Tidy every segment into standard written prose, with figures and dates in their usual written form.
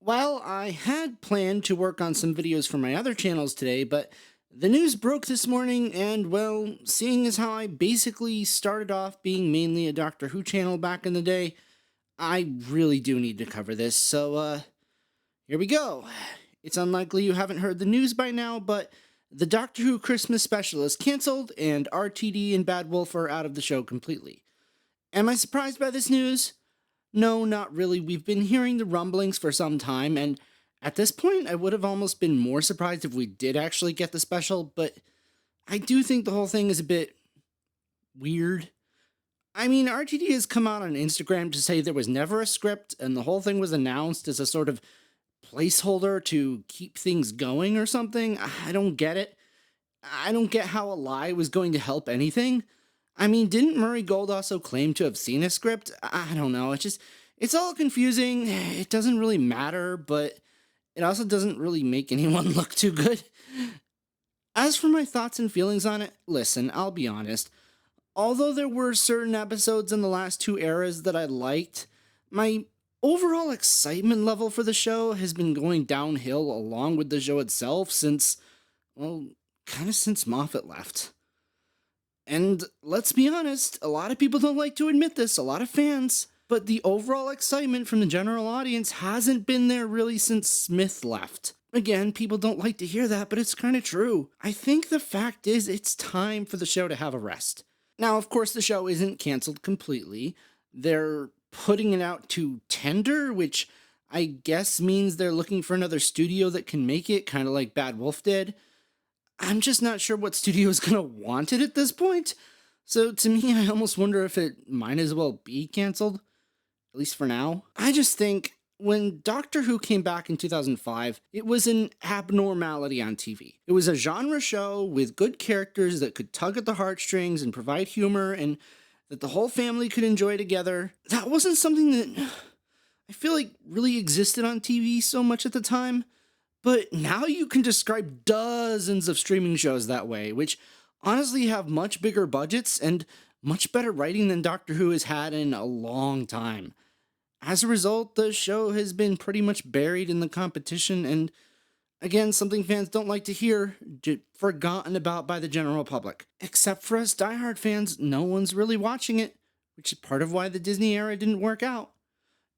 Well, I had planned to work on some videos for my other channels today, but the news broke this morning, and well, seeing as how I basically started off being mainly a Doctor Who channel back in the day, I really do need to cover this. So, here we go. It's unlikely you haven't heard the news by now, but the Doctor Who Christmas special is cancelled, and RTD and Bad Wolf are out of the show completely. Am I surprised by this news? No, not really. We've been hearing the rumblings for some time, and at this point, I would have almost been more surprised if we did actually get the special, but I do think the whole thing is a bit weird. I mean, RTD has come out on Instagram to say there was never a script, and the whole thing was announced as a sort of placeholder to keep things going or something. I don't get it. I don't get how a lie was going to help anything. I mean, didn't Murray Gold also claim to have seen a script? I don't know. It's all confusing. It doesn't really matter, but it also doesn't really make anyone look too good. As for my thoughts and feelings on it, listen, I'll be honest. Although there were certain episodes in the last two eras that I liked, my overall excitement level for the show has been going downhill along with the show itself since, well, kind of since Moffat left. And let's be honest, a lot of people don't like to admit this, a lot of fans, but the overall excitement from the general audience hasn't been there really since Smith left. Again, people don't like to hear that, but it's kind of true. I think the fact is it's time for the show to have a rest. Now, of course, the show isn't canceled completely. They're putting it out to tender, which I guess means they're looking for another studio that can make it, kind of like Bad Wolf did. I'm just not sure what studio is going to want it at this point. So to me, I almost wonder if it might as well be canceled, at least for now. I just think when Doctor Who came back in 2005, it was an abnormality on TV. It was a genre show with good characters that could tug at the heartstrings and provide humor and that the whole family could enjoy together. That wasn't something that I feel like really existed on TV so much at the time. But now you can describe dozens of streaming shows that way, which honestly have much bigger budgets and much better writing than Doctor Who has had in a long time. As a result, the show has been pretty much buried in the competition and, again, something fans don't like to hear, forgotten about by the general public. Except for us diehard fans, no one's really watching it, which is part of why the Disney era didn't work out.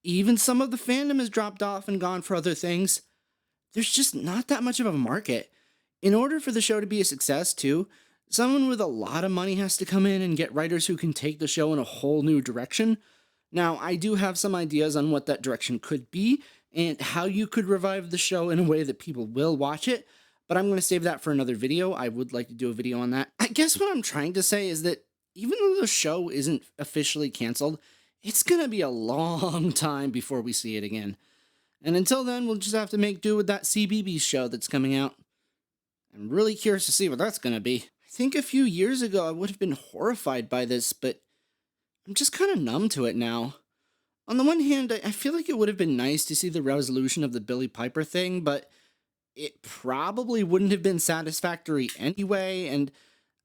Even some of the fandom has dropped off and gone for other things. There's just not that much of a market. In order for the show to be a success, too, someone with a lot of money has to come in and get writers who can take the show in a whole new direction. Now, I do have some ideas on what that direction could be and how you could revive the show in a way that people will watch it, but I'm going to save that for another video. I would like to do a video on that. I guess what I'm trying to say is that even though the show isn't officially canceled, it's going to be a long time before we see it again. And until then, we'll just have to make do with that CBeebies show that's coming out. I'm really curious to see what that's going to be. I think a few years ago I would have been horrified by this, but I'm just kind of numb to it now. On the one hand, I feel like it would have been nice to see the resolution of the Billy Piper thing, but it probably wouldn't have been satisfactory anyway, and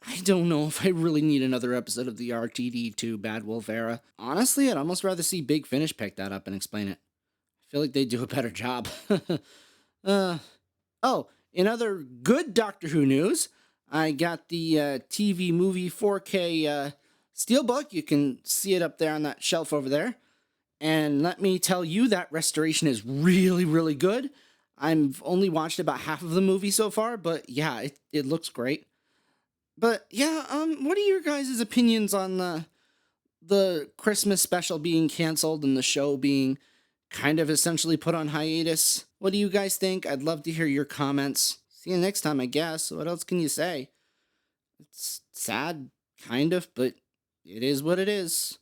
I don't know if I really need another episode of the RTD2 Bad Wolf era. Honestly, I'd almost rather see Big Finish pick that up and explain it. I feel like they do a better job. uh, oh, in other good Doctor Who news, I got the TV movie 4K Steelbook. You can see it up there on that shelf over there. And let me tell you, that restoration is really, really good. I've only watched about half of the movie so far, but yeah, it looks great. But yeah, what are your guys' opinions on the Christmas special being canceled and the show being kind of essentially put on hiatus? What do you guys think? I'd love to hear your comments. See you next time, I guess. What else can you say? It's sad, kind of, but it is what it is.